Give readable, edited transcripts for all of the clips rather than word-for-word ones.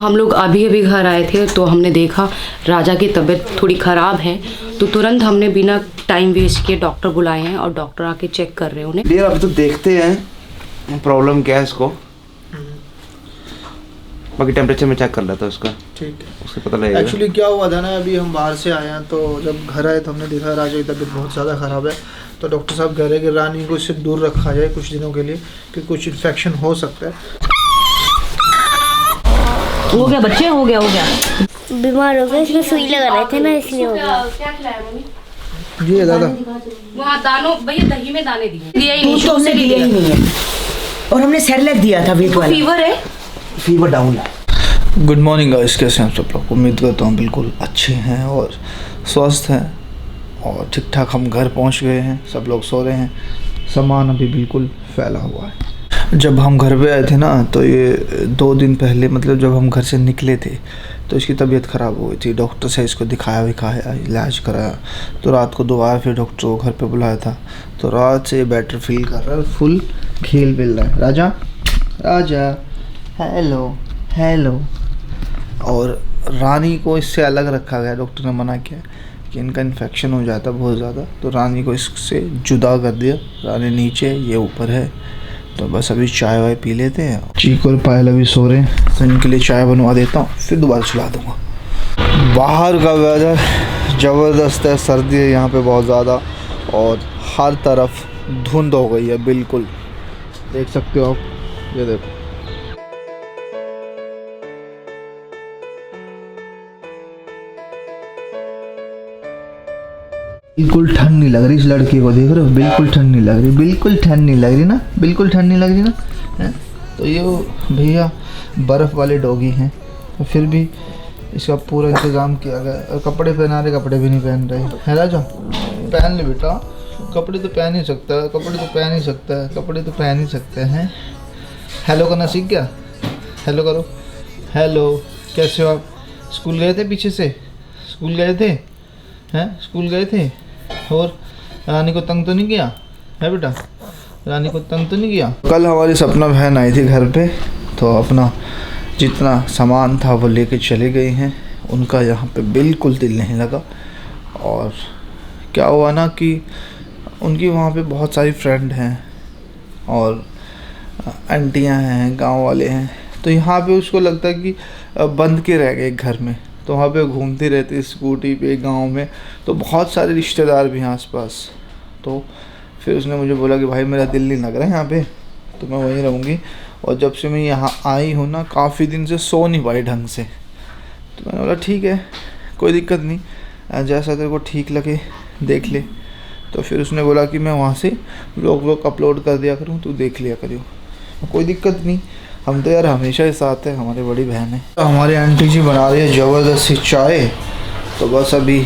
हम लोग अभी अभी घर आए थे तो हमने देखा राजा की तबीयत थोड़ी ख़राब है, तो तुरंत हमने बिना टाइम वेस्ट किए डॉक्टर बुलाए हैं और डॉक्टर आके चेक कर रहे हैं उन्हें। अभी तो देखते हैं प्रॉब्लम क्या है इसको, बाकी टेम्परेचर में चेक कर लेता है उसका। ठीक है, उससे पता लगेगा। एक्चुअली क्या हुआ था ना, अभी हम बाहर से आए हैं तो जब घर आए तो हमने देखा राजा की तबीयत बहुत ज़्यादा ख़राब है। तो डॉक्टर साहब कह रहे हैं कि रानी को इससे दूर रखा जाए कुछ दिनों के लिए, क्योंकि कुछ इन्फेक्शन हो सकता है। हो गया बच्चे, हो गया बीमार हो गया, इसमें सुई लगा रहे थे ना, इसलिए हो गया। क्या खिलाया मम्मी? जी दादा, वहाँ दानों भैया दही में दाने दिए, दिया ही नहीं, तो हमने दिया ही नहीं है। और हमने सेरेलैक दिया था वीक वाला। फीवर है, फीवर डाउन है। गुड मॉर्निंग गाइस, कैसे हैं आप सब लोग? उम्मीद करता हूँ बिल्कुल अच्छे हैं और स्वस्थ हैं और ठीक ठाक। हम घर पहुँच गए हैं, सब लोग सो रहे हैं, सामान अभी बिल्कुल फैला हुआ है। जब हम घर पे आए थे ना, तो ये 2 दिन पहले, मतलब जब हम घर से निकले थे तो इसकी तबीयत ख़राब हो गई थी। डॉक्टर से इसको दिखाया, इलाज कराया, तो रात को दोबारा फिर डॉक्टर को घर पे बुलाया था। तो रात से बेटर फील कर रहा है, फुल खेल मिल रहा है। राजा राजा हेलो हेलो। और रानी को इससे अलग रखा गया, डॉक्टर ने मना किया कि इनका इन्फेक्शन हो जाता बहुत ज़्यादा, तो रानी को इससे जुदा कर दिया। रानी नीचे, ये ऊपर है। तो बस अभी चाय वाय पी लेते हैं। चीकू और पायल अभी सो रहे हैं, तो इनके लिए चाय बनवा देता हूँ, फिर दोबारा सुला दूँगा। बाहर का वेदर ज़बरदस्त है, सर्दी है यहाँ पे बहुत ज़्यादा और हर तरफ धुंध हो गई है बिल्कुल, देख सकते हो आप। ये देखो, बिल्कुल ठंड नहीं लग रही इस लड़की को, देख रहे हो? बिल्कुल ठंड नहीं लग रही, बिल्कुल ठंड नहीं लग रही ना, बिल्कुल ठंड नहीं लग रही ना है? तो ये भैया बर्फ़ वाले डॉगी हैं, तो फिर भी इसका पूरा इंतज़ाम किया गया। और कपड़े पहना रहे, कपड़े भी नहीं पहन रहे है। राजा पहन ले बेटा, कपड़े तो पहन ही सकता है, कपड़े तो पहन ही सकता है, कपड़े तो पहन ही सकते हैं। हेलो करना सीख गया? हेलो करो, हेलो, कैसे हो आप? स्कूल गए थे? पीछे से स्कूल गए थे? हैं, स्कूल गए थे? और रानी को तंग तो नहीं किया है बेटा? रानी को तंग तो नहीं किया? कल हमारी सपना बहन आई थी घर पे, तो अपना जितना सामान था वो लेके चले गई हैं। उनका यहाँ पे बिल्कुल दिल नहीं लगा। और क्या हुआ ना कि उनकी वहाँ पे बहुत सारी फ्रेंड हैं और आंटियाँ हैं, गांव वाले हैं, तो यहाँ पे उसको लगता है कि बंद के रह गए घर में, तो वहाँ पे घूमती रहती स्कूटी पे गांव में। तो बहुत सारे रिश्तेदार भी हैं आसपास। तो फिर उसने मुझे बोला कि भाई मेरा दिल नहीं लग रहा है यहाँ पे, तो मैं वहीं रहूँगी। और जब से मैं यहाँ आई हूँ ना, काफ़ी दिन से सो नहीं पाई ढंग से। तो मैंने बोला ठीक है, कोई दिक्कत नहीं, जैसा तेरे को ठीक लगे देख ले। तो फिर उसने बोला कि मैं वहाँ से व्लॉग अपलोड कर दिया करूँ, तू देख लिया करियो, कोई दिक्कत नहीं। हम तो यार हमेशा ही साथ है, हमारी बड़ी बहन है। तो हमारी आंटी जी बना रही है ज़बरदस्ती चाय। तो बस अभी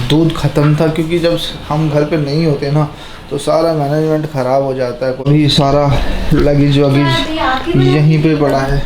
दूध ख़त्म था, क्योंकि जब हम घर पे नहीं होते ना तो सारा मैनेजमेंट ख़राब हो जाता है। कोई सारा लगेज वगेज यहीं पे पड़ा है,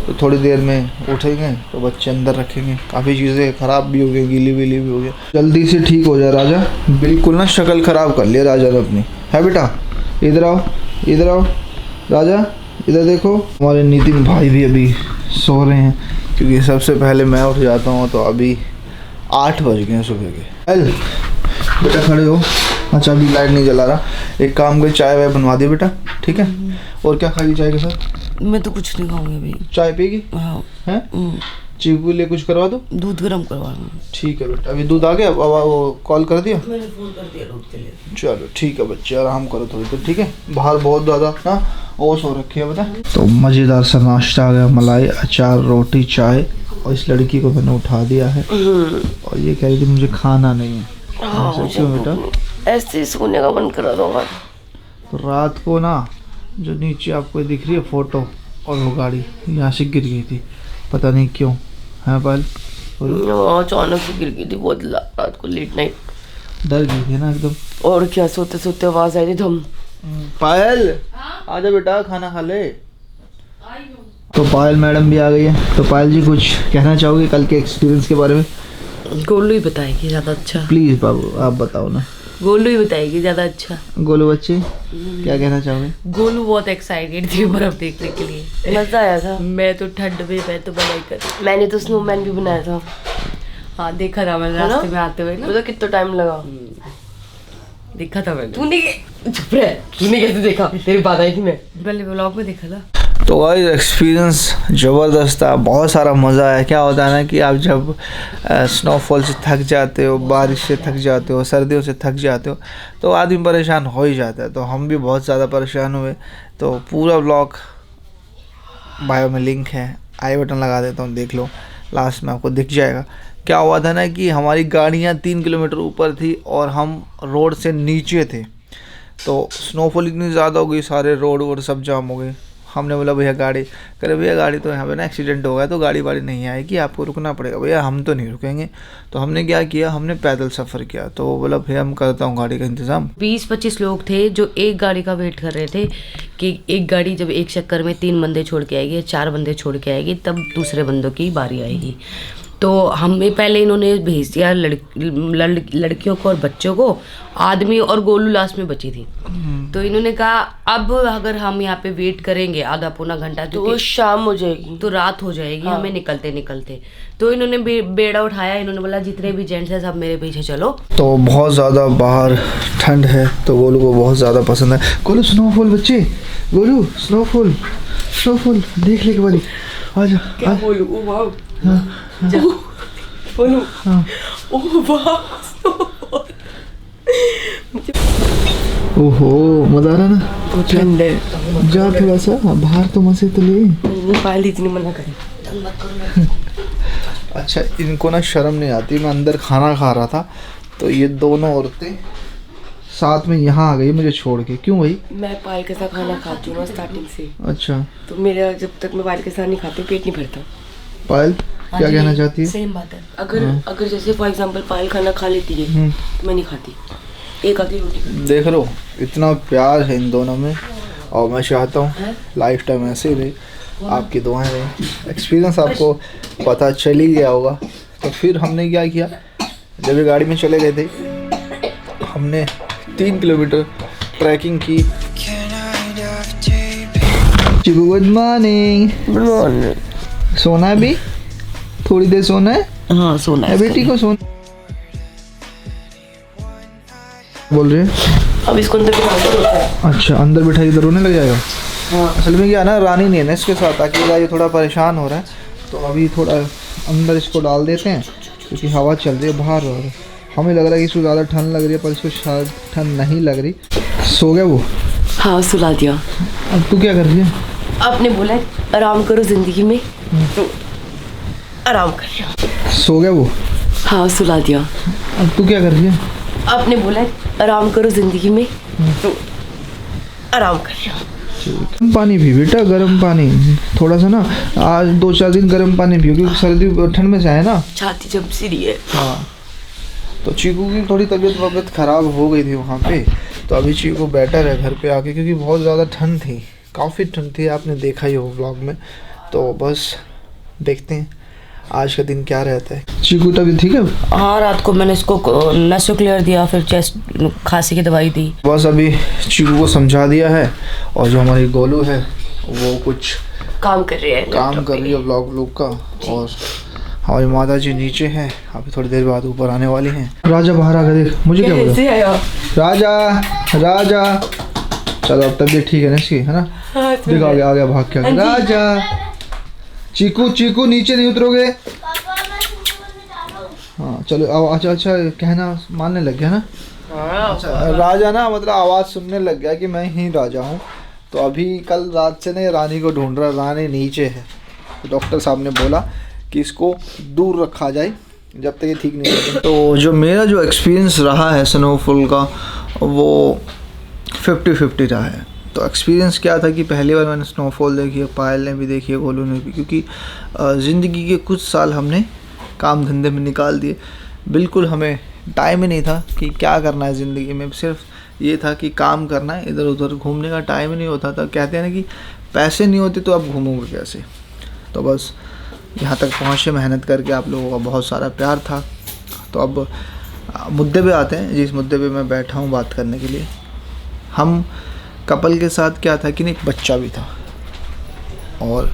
तो थोड़ी देर में उठेंगे तो बच्चे अंदर रखेंगे। काफ़ी चीज़ें ख़राब भी हो गई, गीली वीली भी हो गई। जल्दी से ठीक हो जाए राजा, बिल्कुल ना शक्ल ख़राब कर लिया राजा ने अपनी। है बेटा, इधर आओ, इधर आओ राजा, इधर देखो। हमारे नितिन भाई भी अभी सो रहे हैं, क्योंकि सबसे पहले मैं उठ जाता हूँ। तो अभी 8 बज गए हैं सुबह के। अल बेटा खड़े हो। अच्छा अभी लाइट नहीं जला रहा, एक काम कर, चाय वाय बनवा दिए बेटा, ठीक है? और क्या खाएगी चाय के साथ? मैं तो कुछ नहीं खाऊंगी अभी। चाय पिएगी? हाँ। हैं? चीकू लिए कुछ करवा दो? दूध गर्म करवाना। ठीक है बेटा, अभी दूध आ गया? वो कॉल कर दिया? मैंने फोन कर दिया दूध के लिए। चलो ठीक है बच्चे, आराम करो थोड़ी देर, ठीक है? बाहर बहुत ज़्यादा ना ओस हो रखी है बता। तो मज़ेदार सा नाश्ता आ गया, मलाई, अचार, रोटी, चाय। और इस लड़की को मैंने उठा दिया है और ये कह रही थी मुझे खाना नहीं है। क्यों बेटा? ऐसे ही सोने का मन कर रहा था। तो रात को ना, जो नीचे आपको दिख रही है फोटो, और वो गाड़ी यहाँ से गिर गई थी, पता नहीं क्यों। है पायल? अचानक से गिर गई थी बहुत रात को, लेट नाइट। डर गई थी ना एकदम। और क्या, सोते सोते आवाज आई थी धम। पायल आजा बेटा, खाना खा ले। तो पायल मैडम भी आ गई है। तो पायल जी कुछ कहना चाहोगे कल के एक्सपीरियंस के बारे में? गोलू ही बताएगी ज़्यादा अच्छा। प्लीज़ बाबू आप बताओ ना। गोलू ही बताएगी ज़्यादा अच्छा। गोलू बच्चे क्या कहना चाहोगे? गोलू बहुत एक्साइटेड थी बर्फ देखने के लिए। मजा आया था। मैं तो ठंड में मैं तो बनाई कर। मैंने तो स्नोमैन भी बनाया था। हाँ देखा था मैंने रास्ते में आते हुए ना। पता कितना टाइम लगा। देखा था मैंने। तूने चुप रह, तूने कैसे देखा? तेरी बात आई थी मैं पहले व्लॉग में देखा था। तो गाइस एक्सपीरियंस ज़बरदस्त था, बहुत सारा मज़ा आया। क्या होता है ना कि आप जब स्नोफॉल से थक जाते हो, बारिश से थक जाते हो, सर्दियों से थक जाते हो, तो आदमी परेशान हो ही जाता है। तो हम भी बहुत ज़्यादा परेशान हुए। तो पूरा व्लॉग बायो में लिंक है, आई बटन लगा देता हूँ, देख लो, लास्ट में आपको दिख जाएगा। क्या हुआ था ना कि हमारी गाड़ियाँ 3 किलोमीटर ऊपर थी और हम रोड से नीचे थे। तो स्नोफॉल इतनी ज़्यादा हो गई, सारे रोड वोड सब जाम हो गए। हमने बोला भैया गाड़ी, करे भैया गाड़ी तो यहाँ पे ना एक्सीडेंट हो गया, तो गाड़ी वाड़ी नहीं आएगी, आपको रुकना पड़ेगा। भैया हम तो नहीं रुकेंगे। तो हमने क्या किया, हमने पैदल सफ़र किया। तो वो बोला भैया हम करता हूँ गाड़ी का इंतज़ाम। 20-25 लोग थे जो एक गाड़ी का वेट कर रहे थे कि एक गाड़ी जब एक चक्कर में 3 बंदे छोड़ के आएगी, 4 बंदे छोड़ के आएगी, तब दूसरे बंदों की बारी आएगी। तो हमें पहले इन्होंने भेज दिया लड़कियों को और बच्चों को, आदमी और गोलू लास्ट में बची थी। तो इन्होंने कहा अब अगर हम यहाँ पे वेट करेंगे आधा पौना घंटा तो वो शाम हो जाएगी, तो रात हो जाएगी हमें निकलते निकलते। तो इन्होंने बेड़ा उठाया, इन्होंने बोला जितने भी जेंट्स हैं सब मेरे पीछे चलो। तो बहुत ज़्यादा बाहर ठंड है, तो गोलू को बहुत ज़्यादा पसंद है। गोलू स्नोफॉल बच्चे, गोलू स्नोफॉल स्नोफॉल देख ले एक बारी, आजा। क्या बोलूं? ओ वाओ, बोलूं? ओ वाओ, ओहो मज़ा आ रहा ना? ठंड है। जा थोड़ा सा बाहर तो मजे तो ले। नहीं पायल इतनी मना करे। अच्छा इनको ना शर्म नहीं आती। मैं अंदर खाना खा रहा था तो ये दोनों औरतें साथ में यहाँ आ गई मुझे छोड़ के। क्यों भाई? मैं पायल के साथ खाना खाती हूँ स्टार्टिंग से। अच्छा तो मेरा जब तक मैं पायल के साथ नहीं खाती पेट नहीं भरता। पायल क्या कहना चाहती है? सेम बात है। अगर जैसे फॉर एग्जांपल पायल खाना खा लेती है तो मैं नहीं खाती, एक आधी रोटी। देख लो इतना प्यार है इन दोनों में, और मैं चाहता हूँ लाइफ टाइम ऐसे ही रहे, आपकी दुआएं रहे। एक्सपीरियंस आपको पता चल ही गया होगा। तो फिर हमने क्या किया, जब ये गाड़ी में चले गए थे हमने 3 किलोमीटर ट्रैकिंग की। Good morning. Good morning. सोना है भी? थोड़ी देर सोना है? हाँ सोना है। बेटी को सोना बोल रहे हैं। अब इसको अंदर बिठा दो। अच्छा अंदर बिठाई तो रोने लग जाएगा। हाँ। असल में क्या है ना, रानी नहीं है ना इसके साथ, अकेला ये थोड़ा परेशान हो रहा है। तो अभी थोड़ा अंदर इसको डाल देते हैं क्योंकि हवा चल रही है बाहर और हमें लग रहा है कि इसको ज़्यादा ठंड लग रही है, पर इसको शायद ठंड नहीं लग रही। सो गया वो? हाँ सुला दिया। अब तू क्या कर रही है? आपने बोला आराम करो जिंदगी में, तो आराम कर रही हूँ। सो गया वो? हाँ सुला दिया। अब तू क्या कर रही है? आपने बोला आराम करो जिंदगी में, तो आराम कर रही हूँ। गर्म पानी पी बेटा, गर्म पानी थोड़ा सा ना, आज 2-4 दिन गर्म पानी पियो क्योंकि सर्दी ठंड में से आए ना। छाती जब सी रही है। हाँ तो चीकू की थोड़ी तबीयत ख़राब हो गई थी वहाँ पे, तो अभी चीकू बेटर है घर पे आके, क्योंकि बहुत ज़्यादा ठंड थी, काफ़ी ठंड थी, आपने देखा ही हो व्लॉग में। तो बस देखते हैं आज का दिन क्या रहता है। चीकू तभी ठीक है? हाँ रात को मैंने इसको नसो क्लियर दिया, फिर चेस्ट खांसी की दवाई दी। बस अभी चीकू को समझा दिया है, और जो हमारी गोलू है वो कुछ काम कर रही है, काम कर रही है व्लॉग का, और हमारी माता जी नीचे हैं, अभी थोड़ी देर बाद ऊपर आने वाली हैं। राजा बाहर आ गए, देख मुझे क्या बोला? आया राजा राजा। चलो अब तबीयत ठीक है ना इसकी, है ना? देखो आ गया भाग के। राजा चीकू चीकू नीचे नहीं उतरोगे? हाँ चलो अच्छा अच्छा कहना मानने लग गया ना। अच्छा राजा ना मतलब आवाज़ सुनने लग गया कि मैं ही राजा हूँ। तो अभी कल रात से ना रानी को ढूंढ रहा, रानी नीचे है। तो डॉक्टर साहब ने बोला कि इसको दूर रखा जाए जब तक ये ठीक नहीं होगा। तो जो मेरा जो एक्सपीरियंस रहा है स्नोफॉल का वो 50-50 रहा है। तो एक्सपीरियंस क्या था कि पहली बार मैंने स्नोफॉल देखी है, पायल ने भी देखी है, गोलू ने भी, क्योंकि ज़िंदगी के कुछ साल हमने काम धंधे में निकाल दिए। बिल्कुल हमें टाइम ही नहीं था कि क्या करना है ज़िंदगी में, सिर्फ ये था कि काम करना है, इधर उधर घूमने का टाइम ही नहीं होता था। कहते हैं ना कि पैसे नहीं होते तो आप घूमोगे कैसे। तो बस यहाँ तक पहुँचे मेहनत करके, आप लोगों का बहुत सारा प्यार था। तो अब मुद्दे पे आते हैं, जिस मुद्दे पे मैं बैठा हूँ बात करने के लिए। हम कपल के साथ क्या था कि एक बच्चा भी था और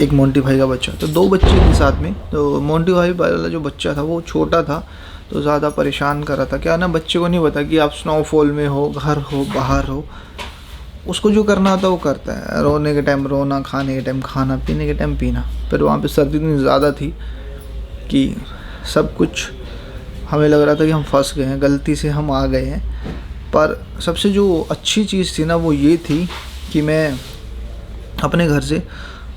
एक मोंटी भाई का बच्चा, तो 2 बच्चे थे साथ में। तो मोंटी भाई वाला जो बच्चा था वो छोटा था, तो ज़्यादा परेशान कर रहा था। क्या ना, बच्चे को नहीं पता कि आप स्नोफॉल में हो, घर हो, बाहर हो, उसको जो करना होता है वो करता है। रोने के टाइम रोना, खाने के टाइम खाना, पीने के टाइम पीना। फिर वहाँ पे सर्दी इतनी ज़्यादा थी कि सब कुछ हमें लग रहा था कि हम फंस गए हैं, गलती से हम आ गए हैं। पर सबसे जो अच्छी चीज़ थी ना वो ये थी कि मैं अपने घर से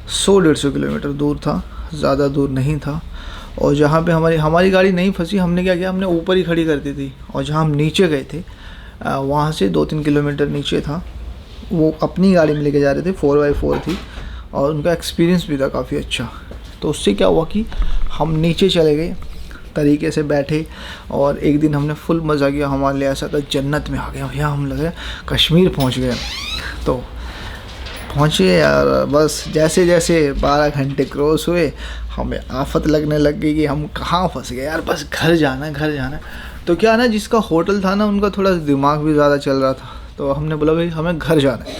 100-150 किलोमीटर दूर था, ज़्यादा दूर नहीं था। और जहाँ पे हमारी गाड़ी नहीं फंसी, हमने क्या किया, हमने ऊपर ही खड़ी कर दी थी। और जहाँ हम नीचे गए थे वहाँ से 2-3 किलोमीटर नीचे था, वो अपनी गाड़ी में लेके जा रहे थे, 4x4 थी और उनका एक्सपीरियंस भी था काफ़ी अच्छा। तो उससे क्या हुआ कि हम नीचे चले गए, तरीके से बैठे और एक दिन हमने फुल मज़ा किया। हमारे लिए ऐसा था जन्नत में आ गए भैया, हम लग रहा कश्मीर पहुँच गए। तो पहुँचे यार, बस जैसे जैसे 12 घंटे क्रॉस हुए हमें आफत लगने लग गई कि हम कहाँ फंस गए यार, बस घर जाना है, घर जाना है। तो क्या ना, जिसका होटल था ना उनका थोड़ा दिमाग भी ज़्यादा चल रहा था, तो हमने बोला भाई हमें घर जाना है।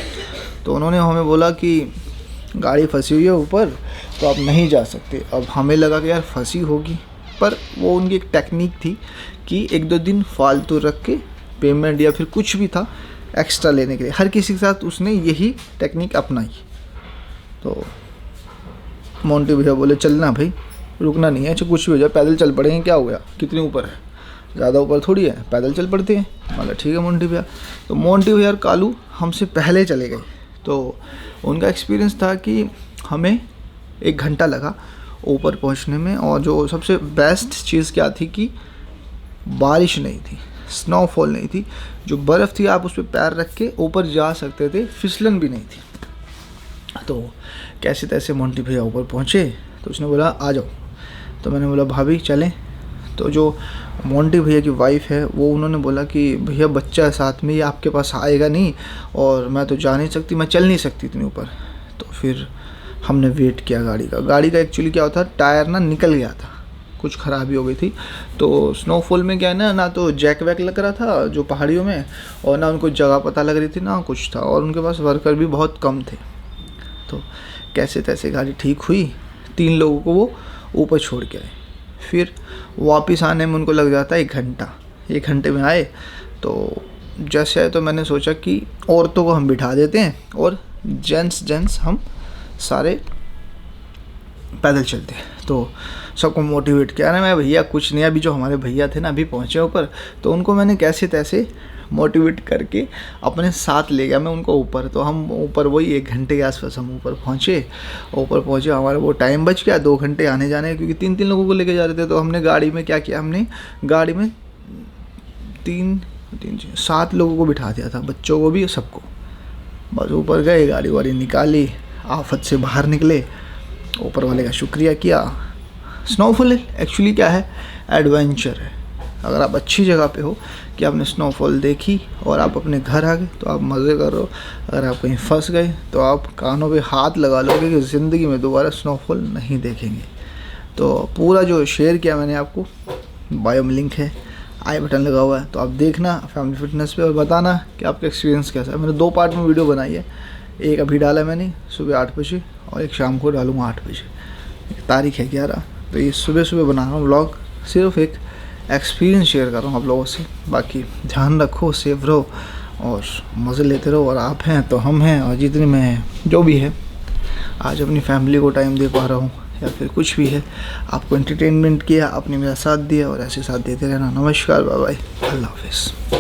तो उन्होंने हमें बोला कि गाड़ी फंसी हुई है ऊपर, तो आप नहीं जा सकते। अब हमें लगा कि यार फंसी होगी, पर वो उनकी एक टेक्निक थी कि 1-2 दिन फालतू रख के पेमेंट या फिर कुछ भी था एक्स्ट्रा लेने के लिए। हर किसी के साथ उसने यही टेक्निक अपनाई। तो मोंटी भैया बोले चलना भाई, रुकना नहीं है, चाहे कुछ भी हो जाए, पैदल चल पड़ेंगे, क्या हो गया, कितने ऊपर है, ज़्यादा ऊपर थोड़ी है, पैदल चल पड़ते हैं। मतलब ठीक है मोंटी भैया। तो मोंटी भैया और कालू हमसे पहले चले गए। तो उनका एक्सपीरियंस था कि हमें 1 घंटा लगा ऊपर पहुंचने में। और जो सबसे बेस्ट चीज़ क्या थी कि बारिश नहीं थी, स्नोफॉल नहीं थी, जो बर्फ़ थी आप उस पर पैर रख के ऊपर जा सकते थे, फिसलन भी नहीं थी। तो कैसे तैसे मोंटी भैया ऊपर पहुँचे, तो उसने बोला आ जाओ। तो मैंने बोला भाभी चलें। तो जो मोंटी भैया की वाइफ है वो उन्होंने बोला कि भैया बच्चा है साथ में, ये आपके पास आएगा नहीं और मैं तो जा नहीं सकती, मैं चल नहीं सकती इतने ऊपर। तो फिर हमने वेट किया गाड़ी का एक्चुअली क्या होता, टायर ना निकल गया था, कुछ ख़राबी हो गई थी। तो स्नोफॉल में क्या है ना तो जैक वैक लग रहा था जो पहाड़ियों में, और ना उनको जगह पता लग रही थी ना कुछ था, और उनके पास वर्कर भी बहुत कम थे। तो कैसे तैसे गाड़ी ठीक हुई, 3 लोगों को वो ऊपर छोड़ के आए। फिर वापस आने में उनको लग जाता है 1 घंटा। 1 घंटे में आए तो जैसे आए तो मैंने सोचा कि औरतों को हम बिठा देते हैं और जेंट्स हम सारे पैदल चलते हैं। तो सबको मोटिवेट किया ना, मैं भैया कुछ नहीं, अभी जो हमारे भैया थे ना अभी पहुँचे ऊपर, तो उनको मैंने कैसे तैसे मोटिवेट करके अपने साथ ले गया मैं उनको ऊपर। तो हम ऊपर वही 1 घंटे के आसपास हम ऊपर पहुँचे। हमारा वो टाइम बच गया 2 घंटे आने जाने, क्योंकि 3 लोगों को लेके जा रहे थे। तो हमने गाड़ी में क्या किया, हमने गाड़ी में 7 लोगों को बिठा दिया था, बच्चों को भी, सबको। बस ऊपर गए, गाड़ी वाड़ी निकाली, आफत से बाहर निकले, ऊपर वाले का शुक्रिया किया। स्नोफॉल एक्चुअली क्या है, एडवेंचर है। अगर आप अच्छी जगह पे हो कि आपने स्नोफॉल देखी और आप अपने घर आ गए तो आप मज़े कर रहे हो। अगर आप कहीं फंस गए तो आप कानों पे हाथ लगा लोगे कि ज़िंदगी में दोबारा स्नोफॉल नहीं देखेंगे। तो पूरा जो शेयर किया मैंने आपको, बायो में लिंक है, आई बटन लगा हुआ है, तो आप देखना फैमिली फिटनेस पे और बताना कि आपका एक्सपीरियंस कैसा है। मैंने 2 पार्ट में वीडियो बनाई है, एक अभी डाला मैंने सुबह 8 बजे और एक शाम को डालूँगा 8 बजे। तारीख है 11। तो ये सुबह बना रहा हूँ व्लॉग, सिर्फ एक एक्सपीरियंस शेयर कर रहा हूँ आप लोगों से। बाकी ध्यान रखो, सेफ रहो और मज़े लेते रहो। और आप हैं तो हम हैं, और जितने में हैं जो भी है, आज अपनी फैमिली को टाइम दे पा रहा हूँ या फिर कुछ भी है, आपको एंटरटेनमेंट किया, आपने मेरा साथ दिया और ऐसे साथ देते रहना। नमस्कार, बाय बाय, अल्लाह हाफिज़।